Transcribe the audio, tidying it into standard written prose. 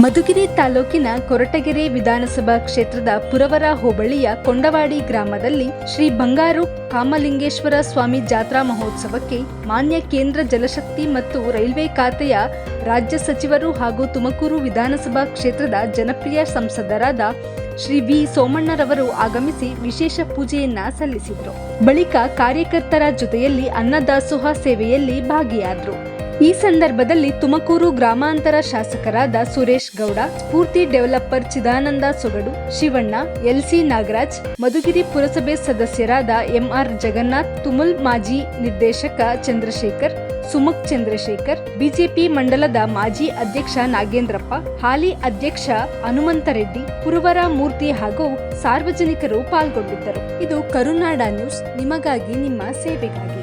ಮಧುಗಿರಿ ತಾಲೂಕಿನ ಕೊರಟಗೆರೆ ವಿಧಾನಸಭಾ ಕ್ಷೇತ್ರದ ಪುರವರ ಹೋಬಳಿಯ ಕೊಂಡವಾಡಿ ಗ್ರಾಮದಲ್ಲಿ ಶ್ರೀ ಬಂಗಾರು ಕಾಮಲಿಂಗೇಶ್ವರ ಸ್ವಾಮಿ ಜಾತ್ರಾ ಮಹೋತ್ಸವಕ್ಕೆ ಮಾನ್ಯ ಕೇಂದ್ರ ಜಲಶಕ್ತಿ ಮತ್ತು ರೈಲ್ವೆ ಖಾತೆಯ ರಾಜ್ಯ ಸಚಿವರು ಹಾಗೂ ತುಮಕೂರು ವಿಧಾನಸಭಾ ಕ್ಷೇತ್ರದ ಜನಪ್ರಿಯ ಸಂಸದರಾದ ಶ್ರೀ ವಿ ಸೋಮಣ್ಣರವರು ಆಗಮಿಸಿ ವಿಶೇಷ ಪೂಜೆಯನ್ನ ಸಲ್ಲಿಸಿದರು. ಬಳಿಕ ಕಾರ್ಯಕರ್ತರ ಜೊತೆಯಲ್ಲಿ ಅನ್ನದಾಸೋಹ ಸೇವೆಯಲ್ಲಿ ಭಾಗಿಯಾದರು. ಈ ಸಂದರ್ಭದಲ್ಲಿ ತುಮಕೂರು ಗ್ರಾಮಾಂತರ ಶಾಸಕರಾದ ಸುರೇಶ್ ಗೌಡ, ಸ್ಫೂರ್ತಿ ಡೆವಲಪರ್ ಚಿದಾನಂದ ಸೊಗಡು, ಶಿವಣ್ಣ, ಎಲ್ಸಿ ನಾಗರಾಜ್, ಮಧುಗಿರಿ ಪುರಸಭೆ ಸದಸ್ಯರಾದ ಎಂಆರ್ ಜಗನ್ನಾಥ್, ತುಮುಲ್ ಮಾಜಿ ನಿರ್ದೇಶಕ ಚಂದ್ರಶೇಖರ್, ಸುಮುಖ್ ಚಂದ್ರಶೇಖರ್, ಬಿಜೆಪಿ ಮಂಡಲದ ಮಾಜಿ ಅಧ್ಯಕ್ಷ ನಾಗೇಂದ್ರಪ್ಪ, ಹಾಲಿ ಅಧ್ಯಕ್ಷ ಹನುಮಂತರೆಡ್ಡಿ, ಪುರವರ ಮೂರ್ತಿ ಹಾಗೂ ಸಾರ್ವಜನಿಕರು ಪಾಲ್ಗೊಂಡಿದ್ದರು. ಇದು ಕರುನಾಡ ನ್ಯೂಸ್, ನಿಮಗಾಗಿ ನಿಮ್ಮ ಸೇವೆಗಾಗಿ.